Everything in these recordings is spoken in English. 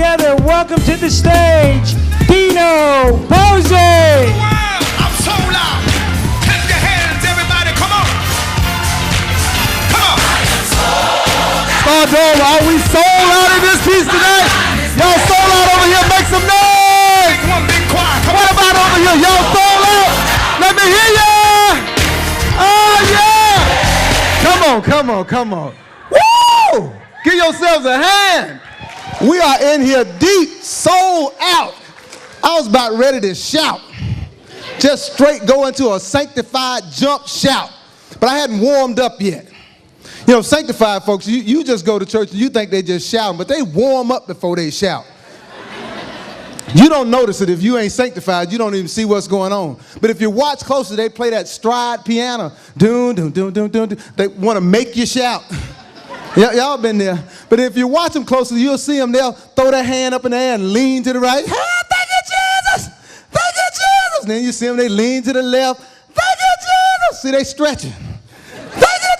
together, welcome to the stage, Deno Posey. I'm sold out. Clap your hands, everybody. Come on. Come on. Stardom, are we sold out in this piece tonight? Y'all sold out over here, make some noise. Big one, big choir. Come What on. about over here? Y'all sold out? Let me hear ya. Oh, yeah. Come on, come on, come on. Woo! Give yourselves a hand. We are in here deep, sold out. I was about ready to shout. Just straight go into a sanctified jump shout. But I hadn't warmed up yet. You know, sanctified folks, you just go to church and you think they just shouting, but they warm up before they shout. You don't notice it if you ain't sanctified. You don't even see what's going on. But if you watch closely, they play that stride piano. Doon, doon, doon, doon, doon. They want to make you shout. Y'all been there. But if you watch them closely, you'll see them. They'll throw their hand up in the air and lean to the right. Hey, thank you, Jesus. Thank you, Jesus. And then you see them, they lean to the left. Thank you, Jesus. See, they stretching. Thank you,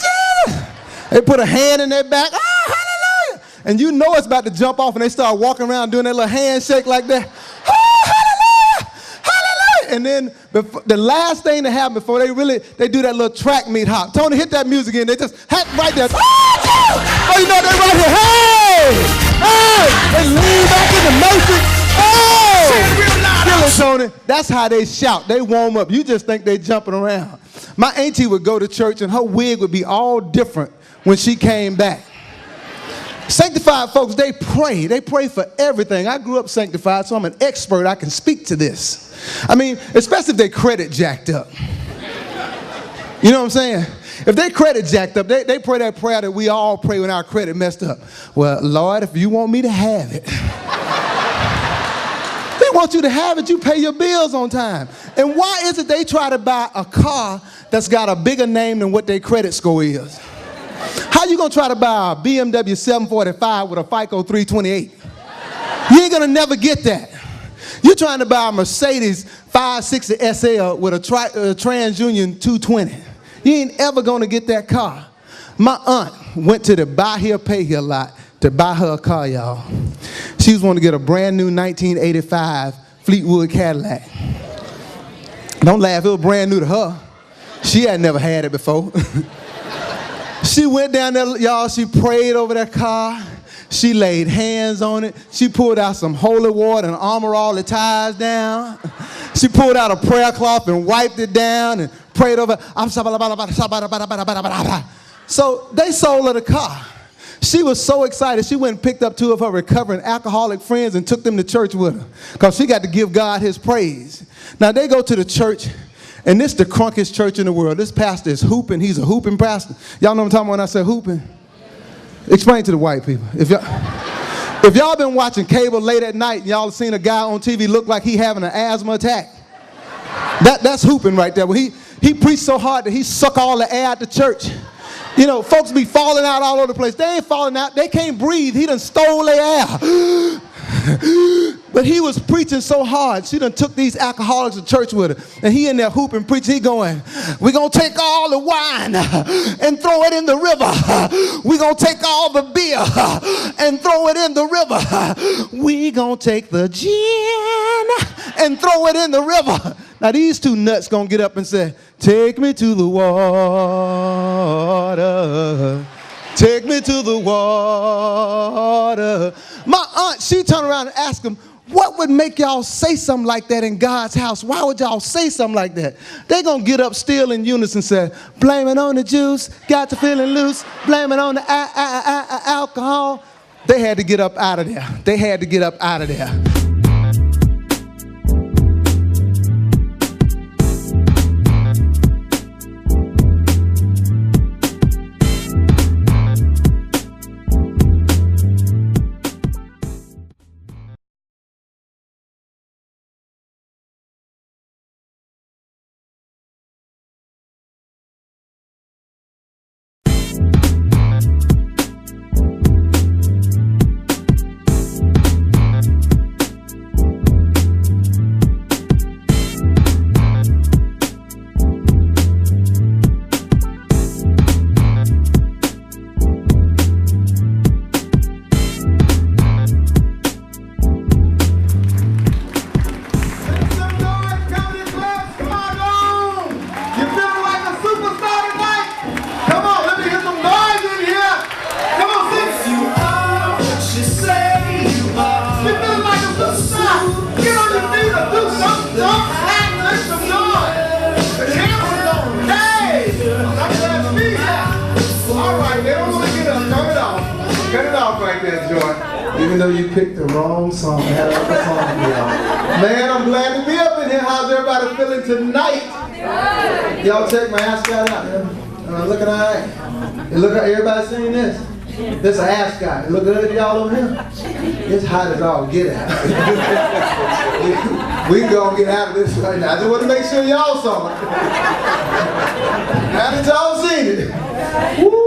Jesus. They put a hand in their back. Oh, hallelujah. And you know it's about to jump off, and they start walking around doing that little handshake like that. Oh, hallelujah. Hallelujah. And then the last thing that happened before they do that little track meet hop. Tony, hit that music in. They just hop right there. Oh, you know they're right here. Hey! Hey! They lean back in the matrix. Oh! Kill it, Tony. That's how they shout. They warm up. You just think they jumping around. My auntie would go to church and her wig would be all different when she came back. Sanctified folks, they pray. They pray for everything. I grew up sanctified, so I'm an expert. I can speak to this. I mean, especially if they credit jacked up. You know what I'm saying? If they credit jacked up, they pray that prayer that we all pray when our credit messed up. Well, Lord, if you want me to have it. They want you to have it. You pay your bills on time. And why is it they try to buy a car that's got a bigger name than what their credit score is? How you gonna try to buy a BMW 745 with a FICO 328? You ain't gonna never get that. You're trying to buy a Mercedes 560 SL with a TransUnion 220. You ain't ever gonna get that car. My aunt went to the buy here, pay here lot to buy her a car, y'all. She was wanting to get a brand new 1985 Fleetwood Cadillac. Don't laugh, it was brand new to her. She had never had it before. She went down there, y'all, she prayed over that car. She laid hands on it. She pulled out some holy water and armored all the tires down. She pulled out a prayer cloth and wiped it down and prayed over. So they sold her the car. She was so excited. She went and picked up 2 of her recovering alcoholic friends and took them to church with her because she got to give God his praise. Now they go to the church, and this is the crunkest church in the world. This pastor is hooping. He's a hooping pastor. Y'all know what I'm talking about when I say hooping? Explain to the white people. If y'all been watching cable late at night and y'all seen a guy on TV look like he having an asthma attack, that's hooping right there. When he preached so hard that he suck all the air out the church. You know, folks be falling out all over the place. They ain't falling out. They can't breathe. He done stole their air. But he was preaching so hard, she done took these alcoholics to church with her. And he in there hooping, preaching, he going, we're going to take all the wine and throw it in the river. We're going to take all the beer and throw it in the river. We're going to take the gin and throw it in the river. Now these 2 nuts going to get up and say, take me to the water. Take me to the water. My aunt, she turned around and asked him, what would make y'all say something like that in God's house? Why would y'all say something like that? They gonna get up still in unison and say, blame it on the juice, got to feeling loose, blame it on the alcohol. They had to get up out of there. They had to get up out of there. Some happiness of joy. The cameras on. Hey! I'm glad to be here. All right, they don't want to get up. Turn it off. Cut it off right there, Joy. Even though you picked the wrong song, I had another song for y'all. Man, I'm glad to be up in here. How's everybody feeling tonight? Y'all check my ascot out. Am I looking all right? Look, everybody seen this? This is an ascot. Look good at y'all over here? It's hot as all get out. We gonna get out of this right now. I just want to make sure y'all saw it. Now that y'all seen it. Woo!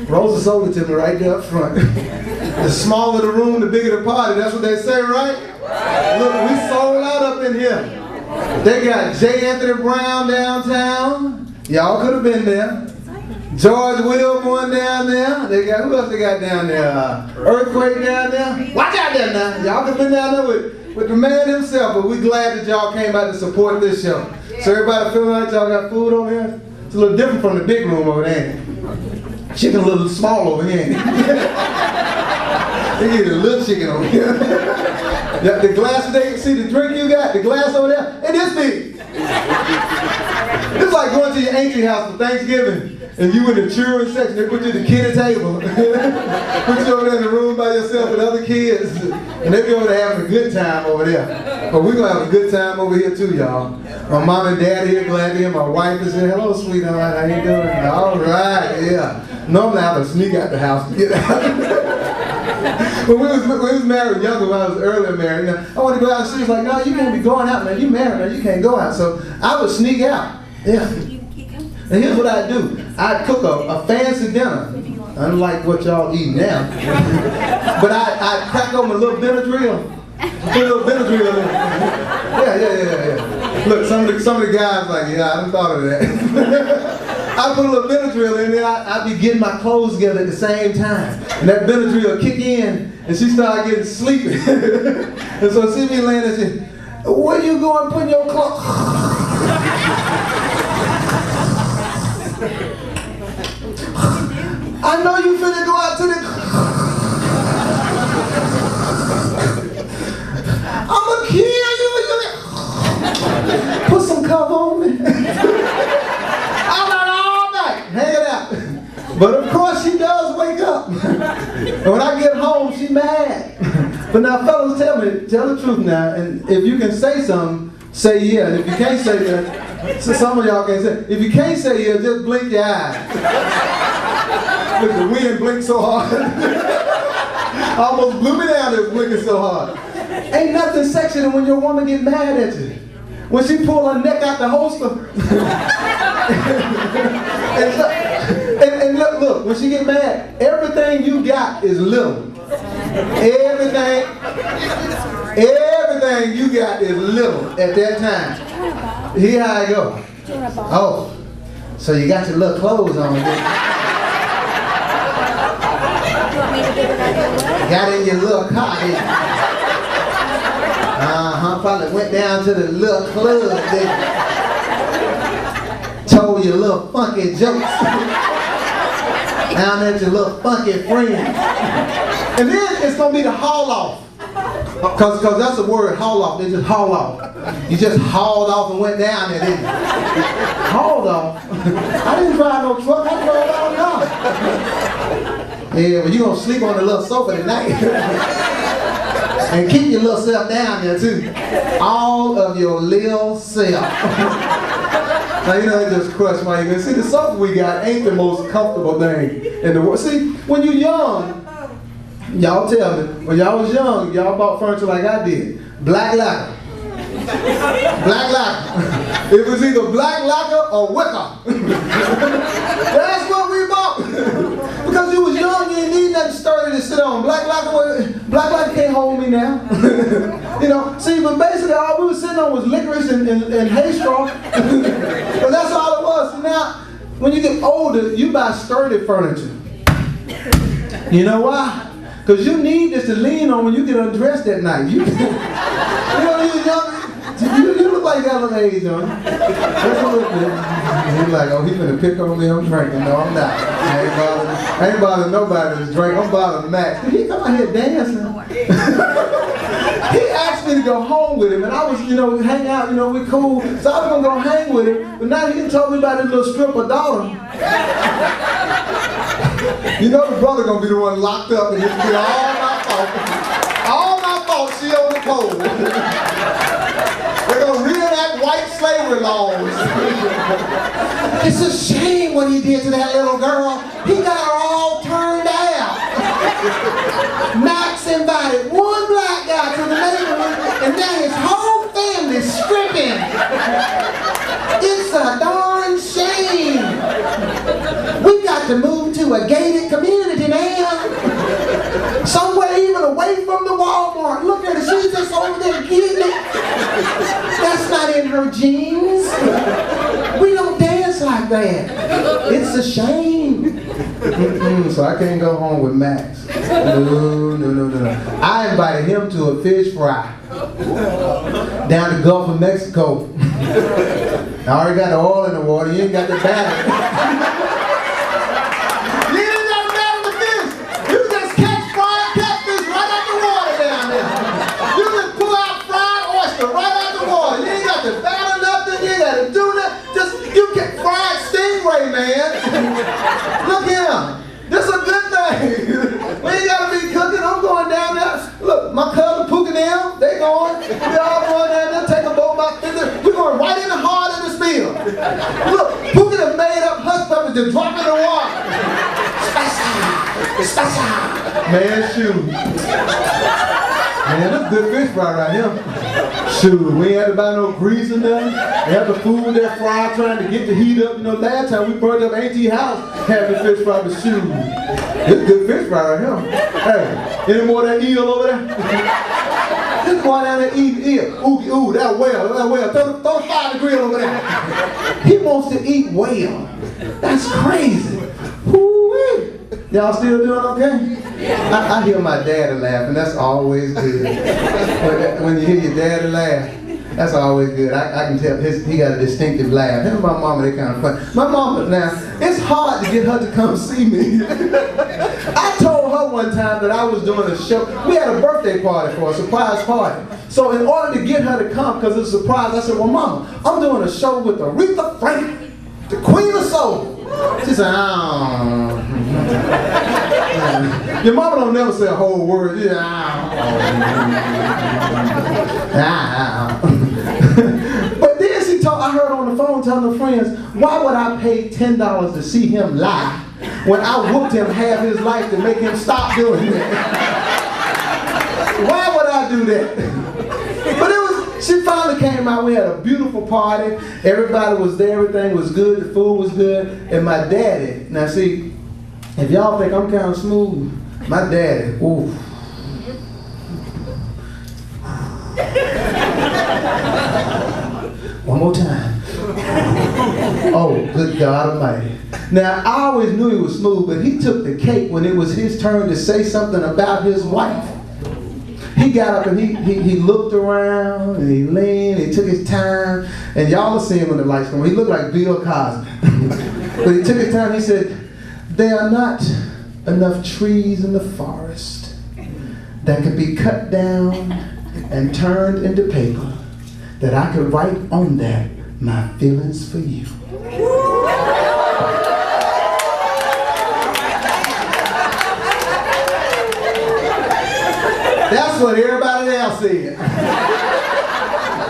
Rosa sold it to me right there up front. The smaller the room, the bigger the party. That's what they say, right? Look, we sold out up in here. They got J. Anthony Brown downtown. Y'all could have been there. George Wilborn down there. They got, who else they got down there? Earthquake down there. Watch out there now. Y'all could have been down there with the man himself, but we glad that y'all came out to support this show. So everybody feeling like y'all got food over here? It's a little different from the big room over there. Chicken a little small over here. They get a little chicken over here. The glass, they see the drink you got, the glass over there, and this big. It's like going to your auntie house for Thanksgiving, and you in the children's section, they put you at the kiddie table. Put you over there in the room by yourself with other kids, and they be over there having a good time over there. But we're going to have a good time over here too, y'all. My mom and dad here, glad to hear. My wife is here. Hello, sweetheart, how you doing? All right, yeah. Normally I have to sneak out the house to get out. When we was married younger, when I was earlier married, I wanted to go out, and she was like, no, you can't be going out, man. You married, man. You can't go out. So I would sneak out. Yeah. And here's what I do. I'd cook a fancy dinner, unlike what y'all eat now. But I'd crack open a little Benadryl. Put a little Benadryl in it. Yeah. Look, some of the guys like, yeah, I done thought of that. I put a little Benadryl in there, I'd be getting my clothes together at the same time. And that Benadryl kick in, and she started getting sleepy. And so she be laying there and say, where you going putting your clothes? I know you finna go out to the... I'ma kill you. Put some cover on me. Hang it out. But of course she does wake up. And when I get home, she mad. But now fellas, tell the truth now. And if you can say something, say yeah. And if you can't say that, so some of y'all can't say. If you can't say yeah, just blink your eyes. Look, the wind blinked so hard. Almost blew me down, it was blinking so hard. Ain't nothing sexy than when your woman get mad at you. When she pull her neck out the holster. and look, when she get mad, everything you got is little. Everything you got is little at that time. Here how I go. Oh, so you got your little clothes on. Got in your little car. Probably went down to the little club. They told you little funky jokes. Down at your little funky friends. And then it's gonna be the haul off. Cause that's the word, haul off. They just haul off. You just hauled off and went down there, didn't you? Hauled off? I didn't drive no truck, I drove out a car. Yeah, well you gonna sleep on the little sofa tonight. And keep your little self down there too. All of your little self. Now you know it just crushed my ego. See, the sofa we got ain't the most comfortable thing in the world. See, when you're young, y'all tell me, when y'all was young, y'all bought furniture like I did. Black lacquer. Black lacquer. It was either black lacquer or wicker. That's what we bought. Because you was young, you didn't need nothing sturdy to sit on. Black lacquer can't hold me now. You know, see, but basically all we were sitting on was licorice and hay straw. But that's all it was. So now, when you get older, you buy sturdy furniture. You know why? Because you need this to lean on when you get undressed at night. You know, you're young. You look like you got a little age on you. Just a little bit. He's like, oh, he's gonna pick on me, I'm drinking. No, I'm not. I ain't bothering nobody to drink. I'm bothering Max. He come out here dancing. I He asked me to go home with him, and I was, hang out, we cool. So I was gonna go hang with him, but now he told me about his little stripper daughter. The brother gonna be the one locked up, and it's gonna be all my fault. All my fault, she on the pole. They're gonna reenact white slavery laws. It's a shame what he did to that little girl. He got her all turned out. Max invited one black guy to the neighborhood, and now his whole family's stripping. It's a darn shame. We got to move to a gated community now. Somewhere even away from the Walmart. Look at her, she's just over there getting it. That's not in her genes. We don't dance like that. It's a shame. So I can't go home with Max. No. I invited him to a fish fry down the Gulf of Mexico. I already got the oil in the water, you ain't got the batter. You ain't got the batter the fish. You just catch fried catfish right out the water down there. You just pull out fried oyster right out the water. You ain't got to batter nothing, you ain't got to do nothing. You get fried stingray, man. Look here. This is a good thing. We ain't got to be cooking. I'm going down there. Look, my cousin Pookie and them, they going. We all going down there, take a boat about 50. We're going right in the heart of the spill. Look, Pookie done made up hush puppies to drop in the water. Spicy. Man, shoot. Man, that's good fish fry right here. Shoot, we ain't had to buy no grease or nothing. They had the food there fried, trying to get the heat up. Last time we burned up Auntie's house having fish fry, but shoot. It's good fish fry right here. Hey, any more of that eel over there? Just go down there and eat eel. Ooh, that whale. Throw the fire in the grill over there. He wants to eat whale. That's crazy. Woo-wee. Y'all still doing okay? I hear my daddy laughing. That's always good. When you hear your daddy laugh, that's always good. I can tell he got a distinctive laugh. Him and my mama, they kind of funny. My mama, now, it's hard to get her to come see me. I told her one time that I was doing a show. We had a birthday party for a surprise party. So in order to get her to come, because it's a surprise, I said, well, Mama, I'm doing a show with Aretha Franklin, the Queen of Soul. She said, oh. Your mama don't never say a whole word. But then I heard on the phone telling her friends, why would I pay $10 to see him lie when I whooped him half his life to make him stop doing that? Why would I do that? But she finally came out. We had a beautiful party. Everybody was there. Everything was good. The food was good. And my daddy, now see, if y'all think I'm kind of smooth, my daddy, ooh. One more time. Oh, good God Almighty. Now, I always knew he was smooth, but he took the cake when it was his turn to say something about his wife. He got up and he looked around and he leaned, he took his time, and y'all will see him when the lights come on. He looked like Bill Cosby. But he took his time, he said, there are not enough trees in the forest that could be cut down and turned into paper that I could write on that my feelings for you. That's what everybody else said.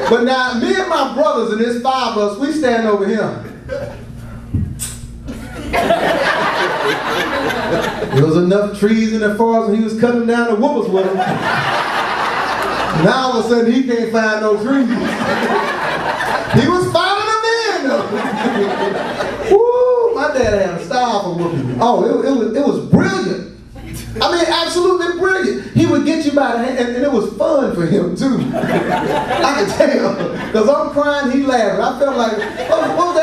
But now, me and my brothers, and there's 5 of us, we stand over here. There was enough trees in the forest and he was cutting down the whoopers with them. Now all of a sudden he can't find no trees. He was finding them in though. Woo, my dad had a style for whooping. Oh, it was brilliant. I mean, absolutely brilliant. He would get you by the hand, and it was fun for him too. I can tell, because I'm crying, he laughing. I felt like, what was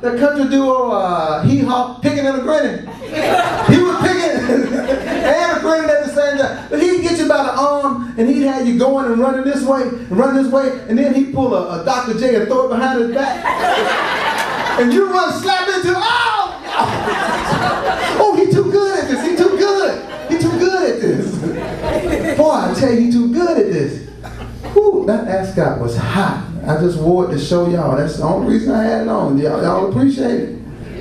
that country duo, Hee Haw, picking and a grinning? He was picking and a grinning at the same time. But he'd get you by the arm, and he'd have you going and running this way, and then he'd pull a Dr. J and throw it behind his back. And you run slap into, oh, he too good at this, he too good. He too good at this. Boy, I tell you, he too good at this. that ascot was hot. I just wore it to show y'all. That's the only reason I had it on. Y'all appreciate it.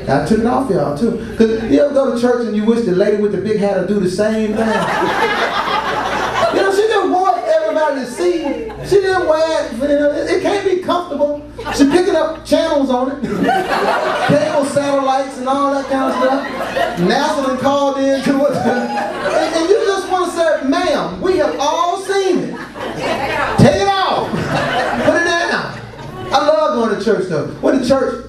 I took it off y'all too. Because you ever go to church and you wish the lady with the big hat would do the same thing? You know, she didn't want everybody to see. She didn't wear it. You know, it can't be comfortable. She picking up channels on it. Cable satellites and all that kind of stuff. NASA done called in to it. And you just want to say, ma'am, we have all seen it. Take it off. Put it down. I love going to church though. Went to church.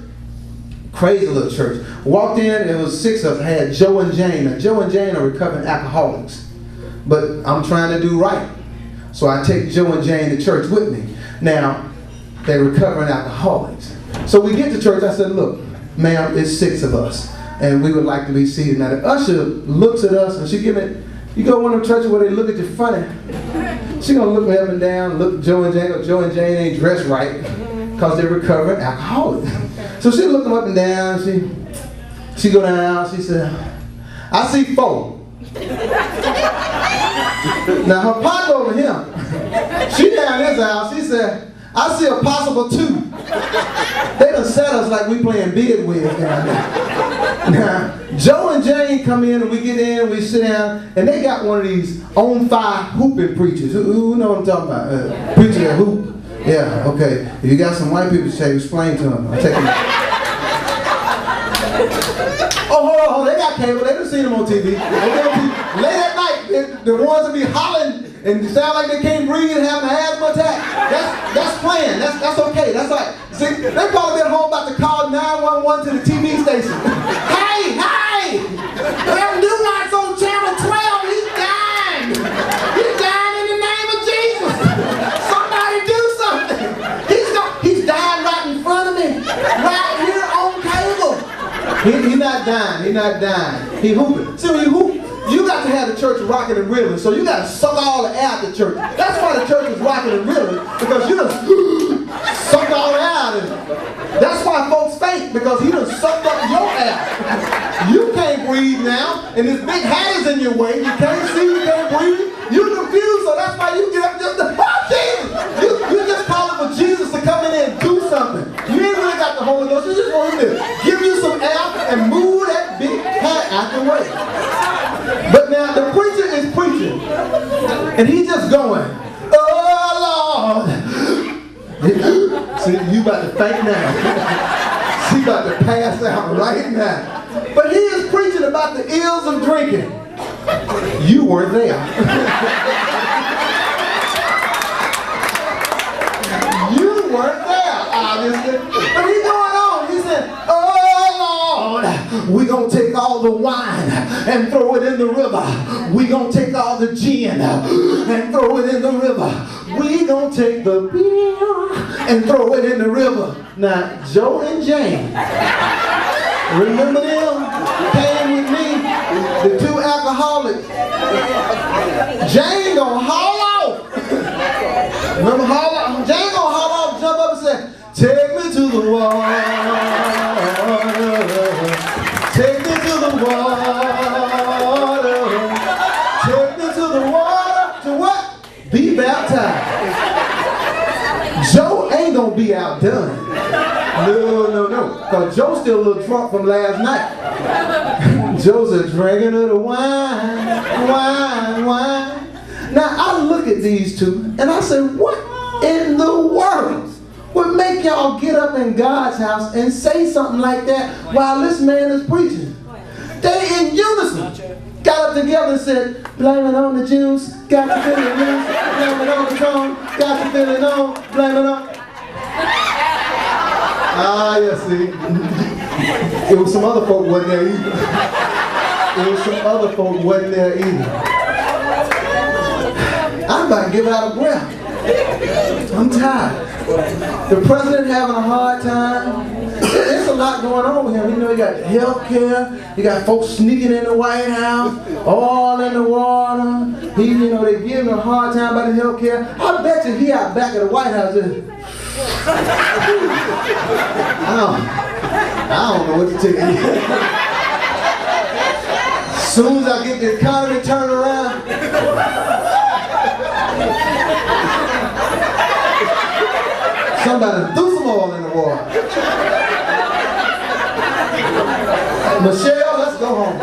Crazy little church. Walked in, it was 6 of us. Had Joe and Jane. Now, Joe and Jane are recovering alcoholics. But I'm trying to do right. So I take Joe and Jane to church with me. Now, they're recovering alcoholics. So we get to church, I said, look, ma'am, it's 6 of us. And we would like to be seated. Now the usher looks at us and she give me, you go to one of them churches where they look at you funny. She gonna look me up and down, look at Joe and Jane. Joe and Jane ain't dressed right because they're recovering alcoholics. So she looked them up and down. She go down. She said, I see 4. Now her partner over here, she down this aisle. She said, I see a possible 2. They done set us like we playing bid with down there. Now Joe and Jane come in and we get in, we sit down, and they got one of these on fire hooping preachers. Who know what I'm talking about? Preacher that hoop. Yeah, okay. If you got some white people to say, explain to them. I'll take them. Oh, hold on, they got cable. They done seen them on TV. Late at night, the ones that be hollering and sound like they can't breathe and having an asthma attack. That's playing. That's okay. That's like, see, they probably been home about to call 911 to the TV station. Hey! There's new lights on channel 12. He's dying. He's dying in the name of Jesus. Somebody do something. He's dying right in front of me. Right here on cable. He's not dying. He's not dying. He hooping. See, when you hoop, you got to have the church rocking and reeling, so you got to suck all the air out the church. That's why the church is rocking and reeling, because you done sucked all the air out of it. That's why folks faint, because he done sucked up your air. You can't breathe now, and this big hat is in your way. You can't see, you can't breathe. You're confused, so that's why you get up just to, oh, Jesus! You just calling for Jesus to come in and do something. You ain't really got the Holy Ghost. You just want him to give you some air and move that big hat out the way. But now the preacher is preaching, and he's just going, oh Lord. See, you about to faint now. She about to pass out right now. But he is preaching about the ills of drinking. You weren't there. You weren't there, obviously. But he's going on. He said, oh Lord, we're going to take all the wine and throw it in the river. We're going to take all the gin and throw it in the river. We're going to take the beer and throw it in the river. Now, Joe and Jane, remember them? Came with me, the 2 alcoholics. Jane gonna haul off. Remember haul off? Jane gonna haul off, jump up and say, take me to the water. Take me to the water. Take me to the water. To what? Be baptized. Joe ain't gonna be outdone. No. Because Joe's still a little drunk from last night. Joe's a drinking of the wine. Now I look at these 2 and I say, what in the world would make y'all get up in God's house and say something like that while this man is preaching? They in unison got up together and said, blame it on the juice, got to feel it loose, blame it on the tone, got to feel it on, blame it on. Ah, yeah, see. It was some other folk wasn't there either. I'm about to give out a breath. I'm tired. The president having a hard time. There's a lot going on with him. You know, you got health care. You got folks sneaking in the White House, all in the water. They give him a hard time about the health care. I bet you he out back at the White House just, I don't know what to tell you. As soon as I get the economy turned around, Somebody threw some oil in the water. Michelle, let's go home.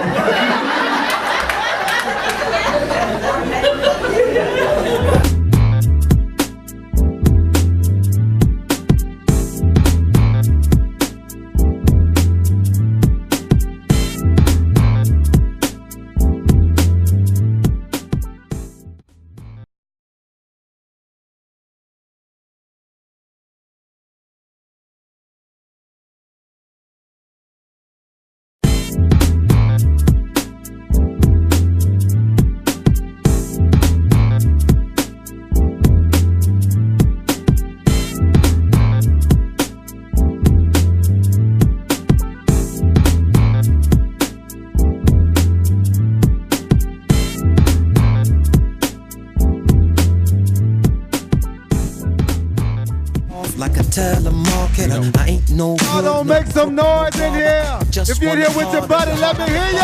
Like a telemarketer, I ain't no good. Oh, don't make some noise in here. If you're here with your buddy, let me hear you.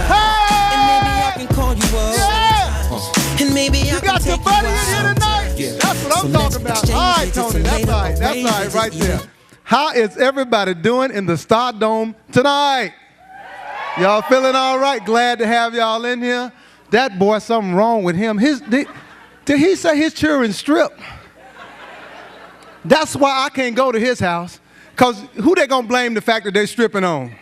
Hey! And maybe I can call you up. Yeah! And maybe I You got can your take buddy you in here out. tonight? Yeah. That's what I'm So talking let's about. All right, exchange Tony, that's all right. That's all right, right there. How is everybody doing in the Stardome tonight? Y'all feeling all right? Glad to have y'all in here. That boy, something wrong with him. Did he say his children strip? That's why I can't go to his house, because who they gonna blame the fact that they stripping on?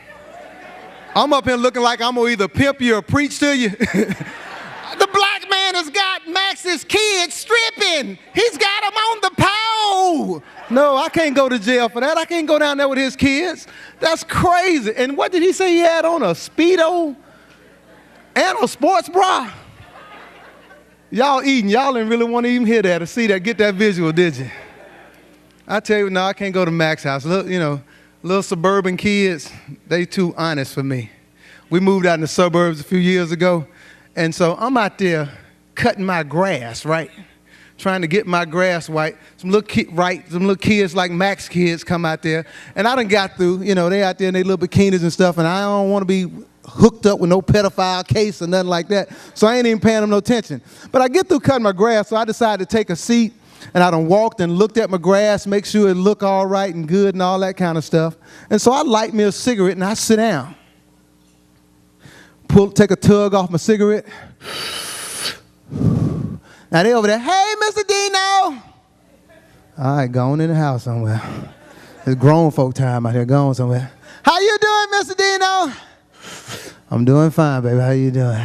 I'm up here looking like I'm gonna either pimp you or preach to you. The black man has got Max's kids stripping. He's got them on the pole. No, I can't go to jail for that. I can't go down there with his kids. That's crazy. And what did he say he had on? A Speedo and a sports bra? Y'all eating. Y'all didn't really want to even hear that or see that, get that visual, did you? I tell you, no, I can't go to Mac's house. Little suburban kids, they too honest for me. We moved out in the suburbs a few years ago, and so I'm out there cutting my grass, right? Trying to get my grass right. Some little kids like Mac's kids come out there, and I done got through, they out there in their little bikinis and stuff, and I don't want to be hooked up with no pedophile case or nothing like that, so I ain't even paying them no attention. But I get through cutting my grass, so I decided to take a seat. And I done walked and looked at my grass, make sure it look all right and good and all that kind of stuff. And so I light me a cigarette and I sit down. Take a tug off my cigarette. Now they over there, hey, Mr. Deno. All right, going in the house somewhere. It's grown folk time out here, going somewhere. How you doing, Mr. Deno? I'm doing fine, baby. How you doing?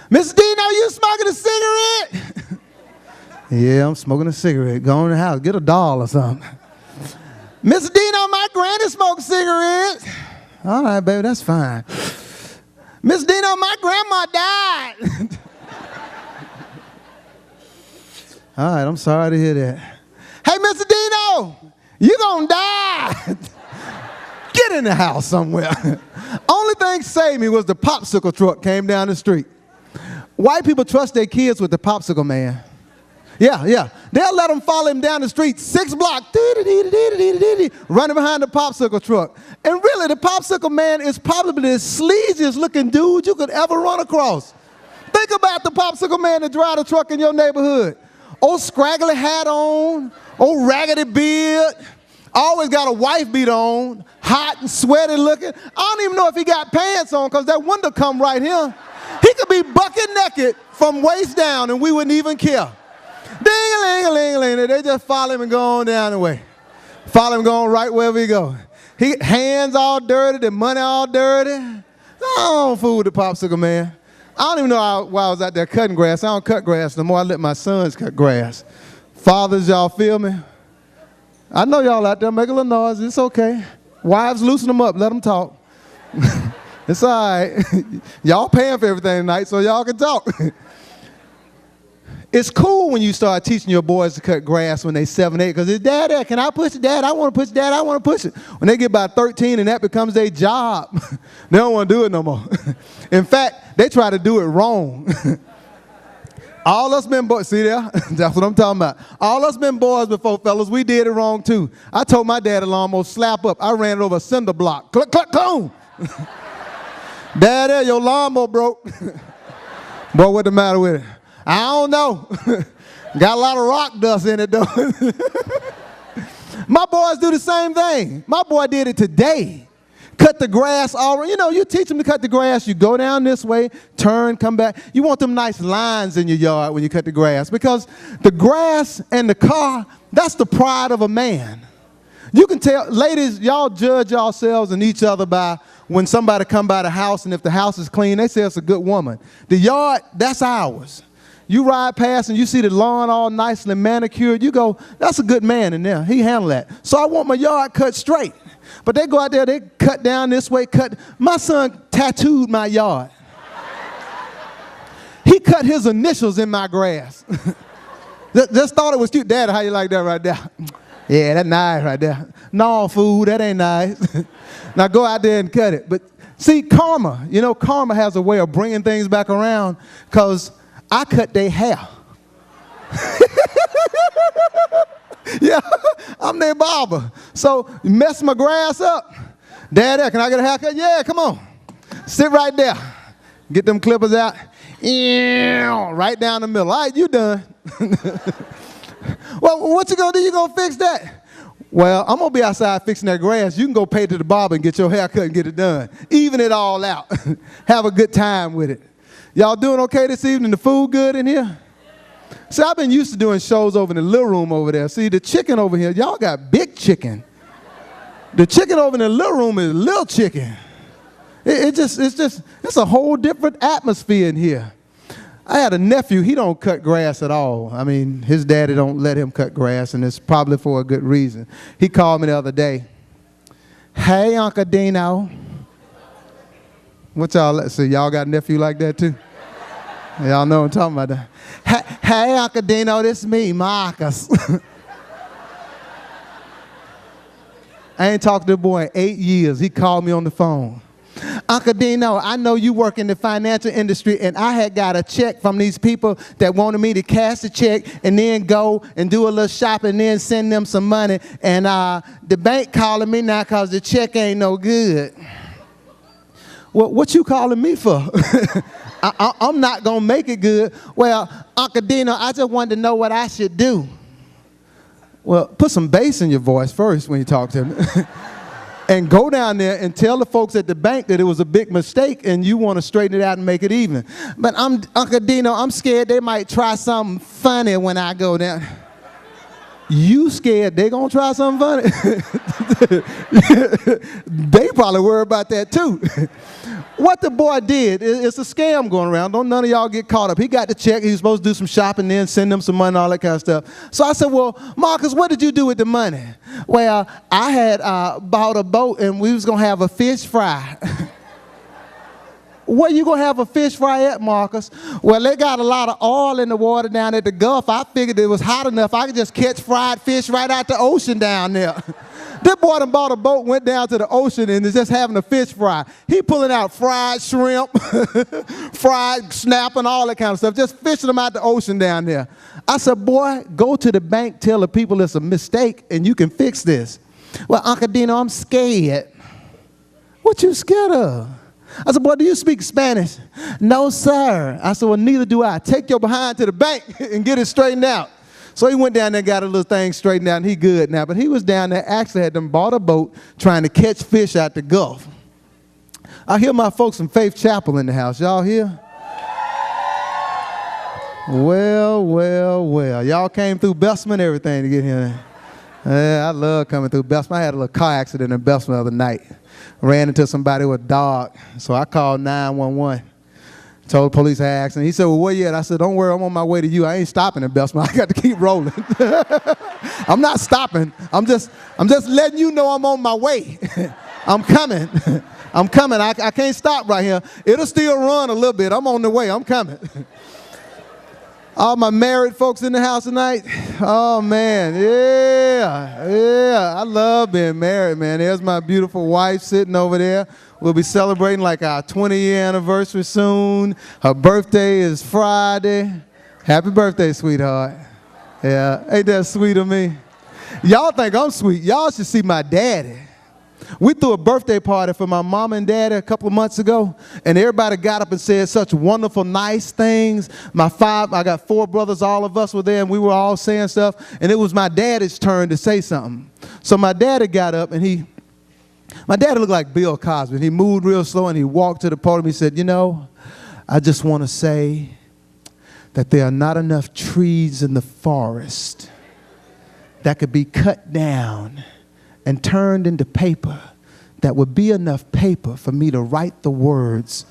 Mr. Deno, you smoking a cigarette? Yeah, I'm smoking a cigarette. Go in the house, get a doll or something. Mr. Deno, my granny smokes cigarettes. All right, baby, that's fine. Miss Deno, my grandma died. All right, I'm sorry to hear that. Hey, Mr. Deno, you gonna die. Get in the house somewhere. Only thing saved me was the popsicle truck came down the street. White people trust their kids with the popsicle man. Yeah. They'll let them follow him down the street 6 blocks, running behind the popsicle truck. And really, the popsicle man is probably the sleaziest looking dude you could ever run across. Think about the popsicle man that drive the truck in your neighborhood. Old scraggly hat on, old raggedy beard, always got a wife beat on, hot and sweaty looking. I don't even know if he got pants on because that window come right here. He could be bucket naked from waist down and we wouldn't even care. Ding-a-ling-a-ling-a-ling. They just follow him and go on down the way. Follow him going right wherever he go. He hands all dirty, the money all dirty. I don't fool with the popsicle man. I don't even know why I was out there cutting grass. I don't cut grass no more. I let my sons cut grass. Fathers, y'all feel me? I know y'all out there make a little noise. It's okay. Wives, loosen them up. Let them talk. It's all right. Y'all paying for everything tonight, so y'all can talk. It's cool when you start teaching your boys to cut grass when they're 7, 8, because it's, Dad, can I push it? Dad, I want to push it. Dad, I want to push it. When they get about 13 and that becomes their job, they don't want to do it no more. In fact, they try to do it wrong. All us men boys, see there? That's what I'm talking about. All us men boys before, fellas, we did it wrong too. I told my dad to almost slap up. I ran it over a cinder block. Cluck, cluck, boom. Dad, your lawnmower broke. Boy, what the matter with it? I don't know. Got a lot of rock dust in it, though. My boys do the same thing. My boy did it today. Cut the grass all, you teach them to cut the grass. You go down this way, turn, come back. You want them nice lines in your yard when you cut the grass, because the grass and the car, that's the pride of a man. You can tell, ladies, y'all judge yourselves and each other by when somebody come by the house, and if the house is clean, they say it's a good woman. The yard, that's ours. You ride past and you see the lawn all nicely manicured, you go, that's a good man in there. He handled that. So I want my yard cut straight. But they go out there, they cut down this way, cut. My son tattooed my yard. He cut his initials in my grass. Just thought it was cute. Daddy, how you like that right there? Yeah, that's nice right there. No, fool, that ain't nice. Now go out there and cut it. But see, karma, karma has a way of bringing things back around, because I cut their hair. Yeah, I'm their barber. So you mess my grass up. Daddy, can I get a haircut? Yeah, come on. Sit right there. Get them clippers out. Right down the middle. All right, you done. Well, what you gonna do? You gonna fix that? Well, I'm gonna be outside fixing that grass. You can go pay to the barber and get your hair cut and get it done. Even it all out. Have a good time with it. Y'all doing okay this evening? The food good in here? See, I've been used to doing shows over in the little room over there. See, the chicken over here, y'all got big chicken. The chicken over in the little room is little chicken. It's a whole different atmosphere in here. I had a nephew, he don't cut grass at all. I mean, his daddy don't let him cut grass, and it's probably for a good reason. He called me the other day. Hey, Uncle Deno. What y'all, see, y'all got a nephew like that too? Y'all know what I'm talking about that. Hey, Uncle Deno, this is me, Marcus. I ain't talked to the boy in 8 years. He called me on the phone. Uncle Deno, I know you work in the financial industry, and I had got a check from these people that wanted me to cash the check and then go and do a little shopping and then send them some money. And the bank calling me now because the check ain't no good. Well, what you calling me for? I'm not going to make it good. Well, Uncle Deno, I just wanted to know what I should do. Well, put some bass in your voice first when you talk to me. And go down there and tell the folks at the bank that it was a big mistake and you want to straighten it out and make it even. But Uncle Deno, I'm scared they might try something funny when I go down. You scared they gonna try something funny? They probably worry about that too. What the boy did, it's a scam going around. Don't none of y'all get caught up. He got the check. He was supposed to do some shopping then, send them some money, all that kind of stuff. So I said, well, Marcus, what did you do with the money? Well, I had bought a boat and we was going to have a fish fry. Where you going to have a fish fry at, Marcus? Well, they got a lot of oil in the water down at the Gulf. I figured it was hot enough. I could just catch fried fish right out the ocean down there. This boy done bought a boat, went down to the ocean, and is just having a fish fry. He pulling out fried shrimp, fried snap, and all that kind of stuff, just fishing them out the ocean down there. I said, boy, go to the bank, tell the people it's a mistake, and you can fix this. Well, Uncle Deno, I'm scared. What you scared of? I said, boy, do you speak Spanish? No, sir. I said, well, neither do I. Take your behind to the bank and get it straightened out. So he went down there and got a little thing straightened out, and he good now. But he was down there, actually had them bought a boat trying to catch fish out the Gulf. I hear my folks from Faith Chapel in the house. Y'all here? Well, well, well. Y'all came through Bessemer and everything to get here. I love coming through Bessemer. I had a little car accident in Bessemer the other night. Ran into somebody with a dog. So I called 911. Told the police I had an accident. He said, well, where you at? I said, don't worry, I'm on my way to you. I ain't stopping in Bessemer. I got to keep rolling. I'm not stopping. I'm just letting you know I'm on my way. I'm coming. I'm coming. I can't stop right here. It'll still run a little bit. I'm on the way. I'm coming. All my married folks in the house tonight. Oh, man. Yeah. I love being married, man. There's my beautiful wife sitting over there. We'll be celebrating like our 20-year anniversary soon. Her birthday is Friday. Happy birthday, sweetheart. Yeah, ain't that sweet of me? Y'all think I'm sweet. Y'all should see my daddy. We threw a birthday party for my mom and daddy a couple of months ago, and everybody got up and said such wonderful, nice things. I got 4 brothers, all of us were there, and we were all saying stuff, and it was my daddy's turn to say something. So my daddy got up, and my daddy looked like Bill Cosby, and he moved real slow, and he walked to the podium. He said, you know, I just want to say that there are not enough trees in the forest that could be cut down and turned into paper that would be enough paper for me to write the words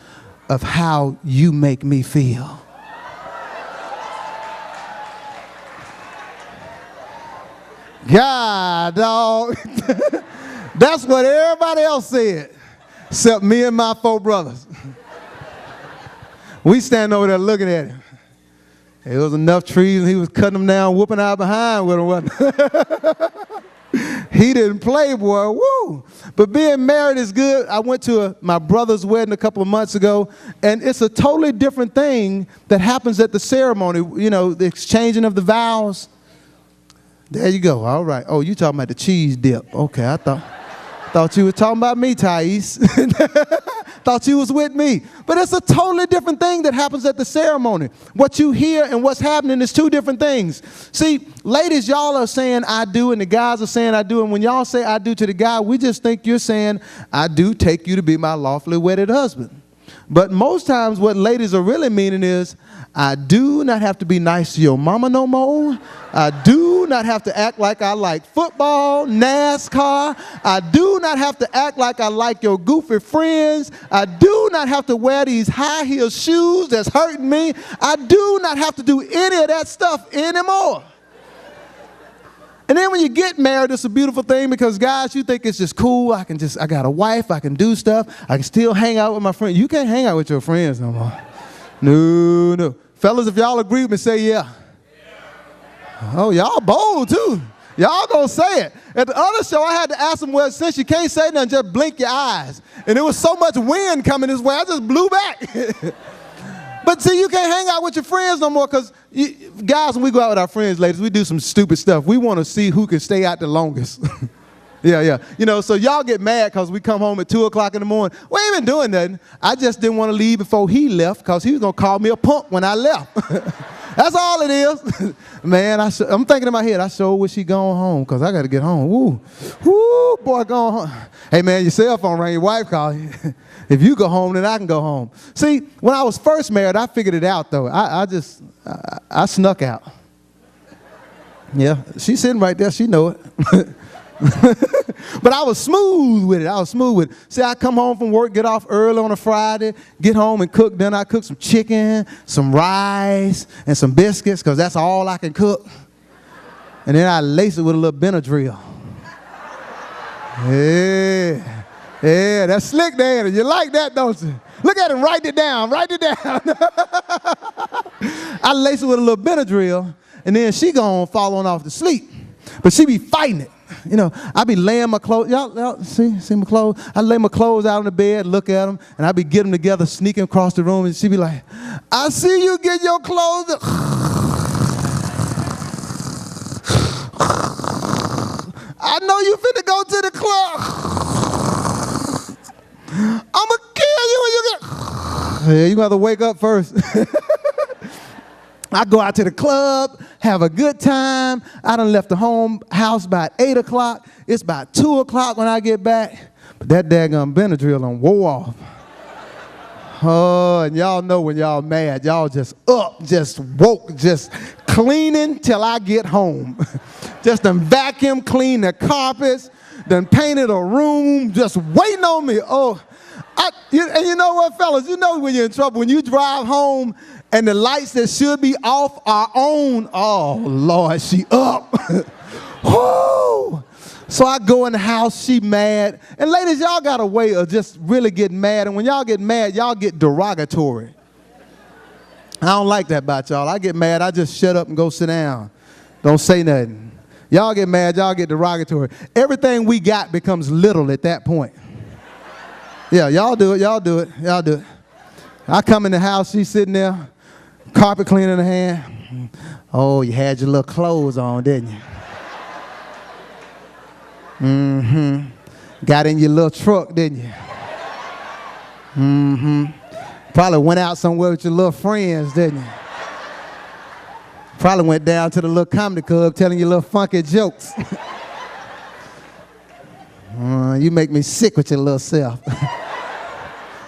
of how you make me feel. God, dog. That's what everybody else said, except me and my 4 brothers. We stand over there looking at him. There was enough trees, and he was cutting them down, whooping out behind with them. Wasn't he didn't play, boy. Woo! But being married is good. I went to my brother's wedding a couple of months ago, and it's a totally different thing that happens at the ceremony. You know, the exchanging of the vows. There you go. All right. Oh, you talking about the cheese dip. Okay, I thought you were talking about me, Thais. Thought you was with me. But it's a totally different thing that happens at the ceremony. What you hear and what's happening is 2 different things. See, ladies, y'all are saying I do, and the guys are saying I do. And when y'all say I do to the guy, we just think you're saying I do take you to be my lawfully wedded husband. But most times what ladies are really meaning is, I do not have to be nice to your mama no more. I do not have to act like I like football, NASCAR. I do not have to act like I like your goofy friends. I do not have to wear these high heel shoes that's hurting me. I do not have to do any of that stuff anymore. And then when you get married, it's a beautiful thing because, guys, you think it's just cool. I got a wife. I can do stuff. I can still hang out with my friends. You can't hang out with your friends no more. No. Fellas, if y'all agree with me, say yeah. Oh, y'all bold, too. Y'all gonna say it. At the other show, I had to ask them, well, since you can't say nothing, just blink your eyes. And there was so much wind coming this way, I just blew back. But see, you can't hang out with your friends no more because, guys, when we go out with our friends, ladies, we do some stupid stuff. We want to see who can stay out the longest. Yeah. You know, so y'all get mad because we come home at 2 o'clock in the morning. We ain't been doing nothing. I just didn't want to leave before he left because he was going to call me a punk when I left. That's all it is. Man, I'm thinking in my head, I sure wish he gone home because I got to get home. Woo, boy, going home. Hey, man, your cell phone rang, your wife called you. If you go home, then I can go home. See, when I was first married, I figured it out, though. I snuck out. Yeah, she's sitting right there. She know it. But I was smooth with it. See, I come home from work, get off early on a Friday, get home and cook. Then I cook some chicken, some rice, and some biscuits, because that's all I can cook. And then I lace it with a little Benadryl. Yeah, that's slick, Danny. You like that, don't you? Look at him, write it down. I lace it with a little Benadryl, and then she gonna fall on off to sleep. But she be fighting it. You know, I be laying my clothes, y'all see my clothes? I lay my clothes out on the bed, look at them, and I be getting them together, sneaking across the room, and she be like, I see you get your clothes. I know you finna go to the club. I'ma kill you when you get. Yeah, you gonna have to wake up first. I go out to the club, have a good time. I done left the house by 8 o'clock. It's about 2 o'clock when I get back. But that daggone Benadryl done wore off. Oh, and y'all know when y'all mad, y'all just up, just woke, just cleaning till I get home. Just done vacuum clean the carpets, done painted a room, just waiting on me. Oh, and you know what, fellas? You know when you're in trouble, when you drive home and the lights that should be off are on. Oh, Lord, she up. Woo! So I go in the house, she mad. And ladies, y'all got a way of just really getting mad. And when y'all get mad, y'all get derogatory. I don't like that about y'all. I get mad, I just shut up and go sit down. Don't say nothing. Y'all get mad, y'all get derogatory. Everything we got becomes little at that point. Yeah, y'all do it. I come in the house, she's sitting there, carpet cleaner in her hand. Oh, you had your little clothes on, didn't you? Got in your little truck, didn't you? Mm-hmm. Probably went out somewhere with your little friends, didn't you? Probably went down to the little comedy club telling your little funky jokes. You make me sick with your little self.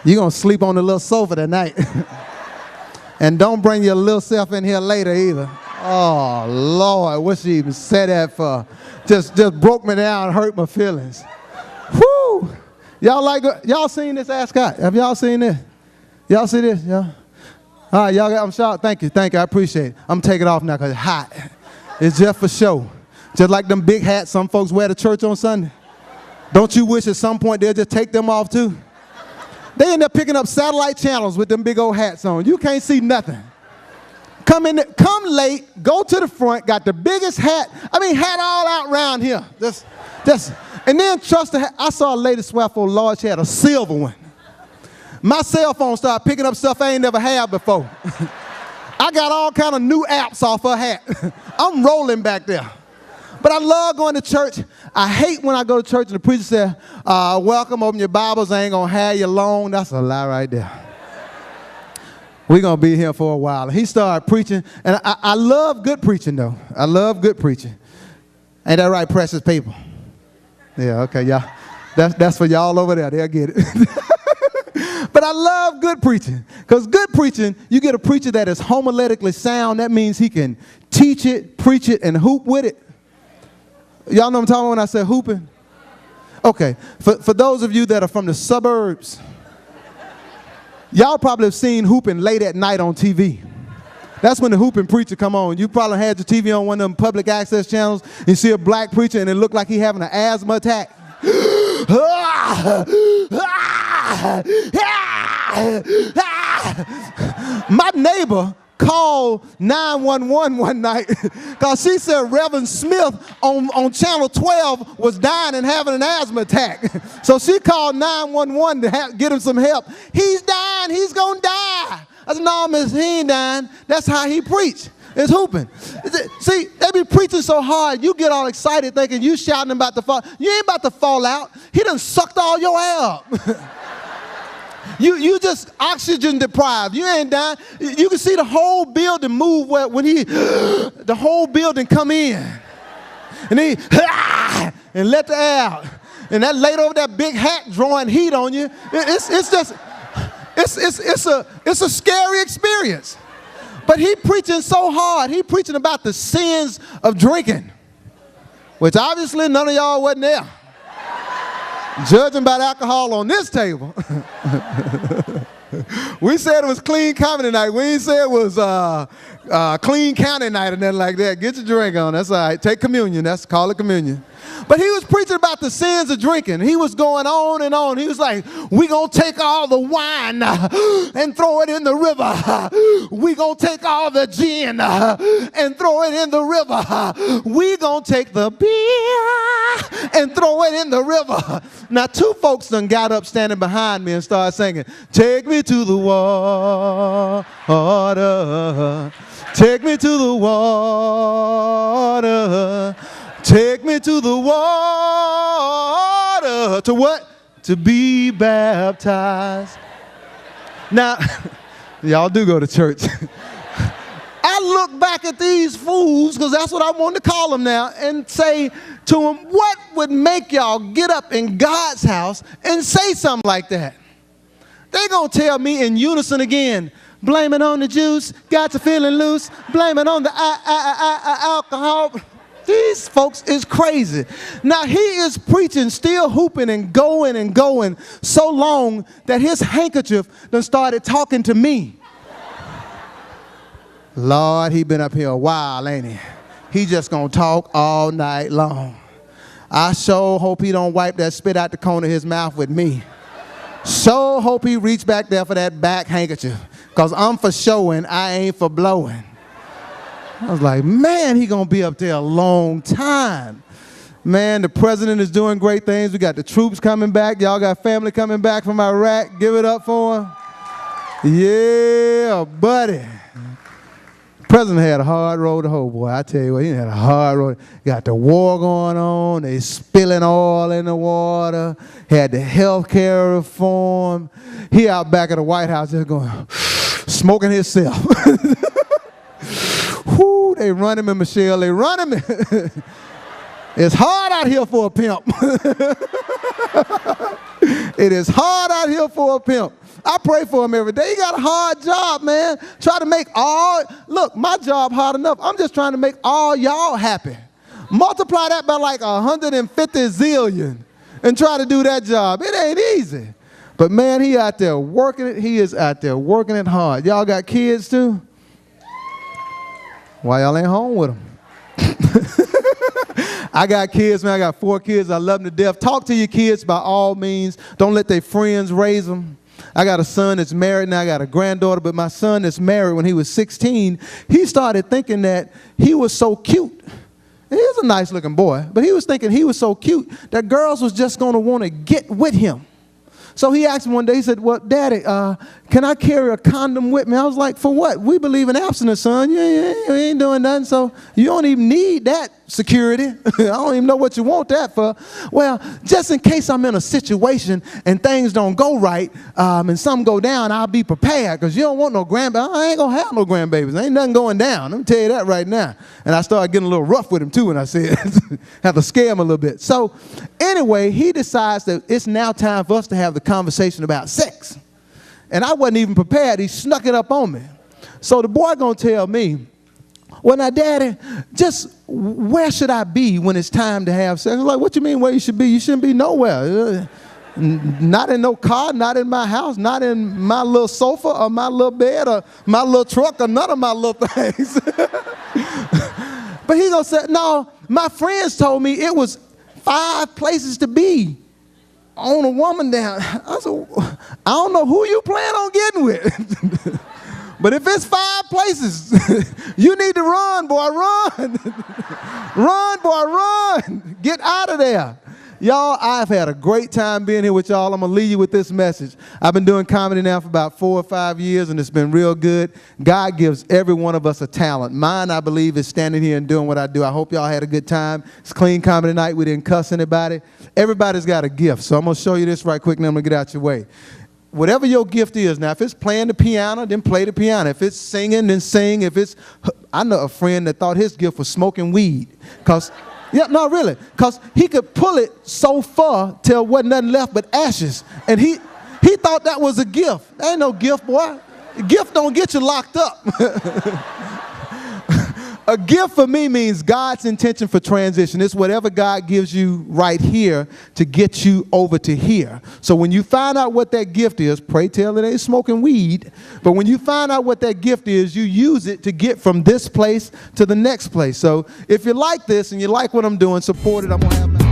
You're going to sleep on the little sofa tonight. And don't bring your little self in here later either. Oh, Lord, what she even said that for? Just broke me down and hurt my feelings. Whoo! Y'all seen this, Ascot? Have y'all seen this? Y'all see this? Yeah. All right, y'all, I'm shocked. Thank you, I appreciate it. I'm taking it off now because it's hot. It's just for show. Just like them big hats some folks wear to church on Sunday. Don't you wish at some point they'll just take them off too? They end up picking up satellite channels with them big old hats on. You can't see nothing. Come late, go to the front, got the biggest hat. Hat all out around here. And then trust the hat. I saw a lady swear for Lord, she had a silver one. My cell phone started picking up stuff I ain't never had before. I got all kind of new apps off her hat. I'm rolling back there. But I love going to church. I hate when I go to church and the preacher says, welcome, open your Bibles, I ain't gonna have you long. That's a lie right there. We're gonna be here for a while. And he started preaching, and I love good preaching though. I love good preaching. Ain't that right, precious people? Yeah, okay, y'all. That's for y'all over there, they'll get it. But I love good preaching, because good preaching, you get a preacher that is homiletically sound. That means he can teach it, preach it, and hoop with it. Y'all know what I'm talking about when I say hooping? Okay, for those of you that are from the suburbs, y'all probably have seen hooping late at night on TV. That's when the hooping preacher come on. You probably had your TV on one of them public access channels. You see a black preacher and it looked like he having an asthma attack. My neighbor called 911 one night because she said Reverend Smith on Channel 12 was dying and having an asthma attack. So she called 911 to get him some help. He's dying. He's going to die. I said, no, miss, he ain't dying. That's how he preach. It's hooping. See, they be preaching so hard, you get all excited thinking you shouting about to fall. You ain't about to fall out. He done sucked all your air up. You just oxygen deprived. You ain't dying. You can see the whole building move when the whole building come in. And he, and let the air out. And that lady over that big hat drawing heat on you. It's a scary experience. But he preaching so hard. He preaching about the sins of drinking, which obviously none of y'all wasn't there. Judging by the alcohol on this table. We said it was clean comedy night. We ain't say it was clean county night or nothing like that. Get your drink on. That's all right. Take communion. Call it communion. But he was preaching about the sins of drinking. He was going on and on. He was like, we gonna take all the wine and throw it in the river. We gonna take all the gin and throw it in the river. We gonna take the beer and throw it in the river. Now, two folks done got up standing behind me and started singing, take me to the water. Take me to the water. Take me to the water. To what? To be baptized. Now, y'all do go to church. I look back at these fools, because that's what I want to call them now, and say to them, what would make y'all get up in God's house and say something like that? They're going to tell me in unison again, blame it on the juice, got you feeling loose, blame it on the alcohol. These folks is crazy. Now he is preaching, still hooping and going so long that his handkerchief done started talking to me. Lord, he been up here a while, ain't he? He just gonna talk all night long. I sure hope he don't wipe that spit out the corner of his mouth with me. Sure hope he reach back there for that back handkerchief, because I'm for showing, I ain't for blowing. I was like, man, he gonna be up there a long time. Man, the president is doing great things. We got the troops coming back. Y'all got family coming back from Iraq. Give it up for him. Yeah, buddy. President had a hard road to hoe, boy. I tell you what, he had a hard road. Got the war going on. They spilling oil in the water. Had the health care reform. He out back at the White House just going, smoking himself. Whoo, they run him in, Michelle. They run him in. It's hard out here for a pimp. It is hard out here for a pimp. I pray for him every day. He got a hard job, man. Try to make look, my job hard enough. I'm just trying to make all y'all happy. Multiply that by like 150 zillion and try to do that job. It ain't easy. But man, he out there working it. He is out there working it hard. Y'all got kids too? Why y'all ain't home with them? I got kids, man. I got 4 kids. I love them to death. Talk to your kids by all means. Don't let their friends raise them. I got a son that's married now. I got a granddaughter, but my son that's married, when he was 16, he started thinking that he was so cute. He was a nice looking boy, but he was thinking he was so cute that girls was just going to want to get with him. So he asked me one day, he said, well, Daddy, can I carry a condom with me? I was like, for what? We believe in abstinence, son. You ain't doing nothing, so you don't even need that security. I don't even know what you want that for. Well, just in case I'm in a situation and things don't go right and something go down, I'll be prepared, because you don't want no grandbabies. I ain't going to have no grandbabies. Ain't nothing going down. Let me tell you that right now. And I started getting a little rough with him, too, when I said have to scare him a little bit. So anyway, he decides that it's now time for us to have the conversation about sex. And I wasn't even prepared. He snuck it up on me. So the boy gonna tell me, well, now, Daddy, just where should I be when it's time to have sex? I was like, what you mean where you should be? You shouldn't be nowhere. Not in no car, not in my house, not in my little sofa or my little bed or my little truck or none of my little things. But he gonna say, no, my friends told me it was 5 places to be on a woman down. I said, I don't know who you plan on getting with. But if it's 5 places, you need to run, boy, run. Run, boy, run. Get out of there. Y'all, I've had a great time being here with y'all. I'm going to leave you with this message. I've been doing comedy now for about 4 or 5 years, and it's been real good. God gives every one of us a talent. Mine, I believe, is standing here and doing what I do. I hope y'all had a good time. It's clean comedy night. We didn't cuss anybody. Everybody's got a gift, so I'm going to show you this right quick, and then I'm going to get out your way. Whatever your gift is, now, if it's playing the piano, then play the piano. If it's singing, then sing. If it's, I know a friend that thought his gift was smoking weed, because... Yeah, no, really, because he could pull it so far till there wasn't nothing left but ashes. And he thought that was a gift. That ain't no gift, boy. A gift don't get you locked up. A gift for me means God's intention for transition. It's whatever God gives you right here to get you over to here. So when you find out what that gift is, pray tell it ain't smoking weed, but when you find out what that gift is, you use it to get from this place to the next place. So if you like this and you like what I'm doing, support it. I'm going to have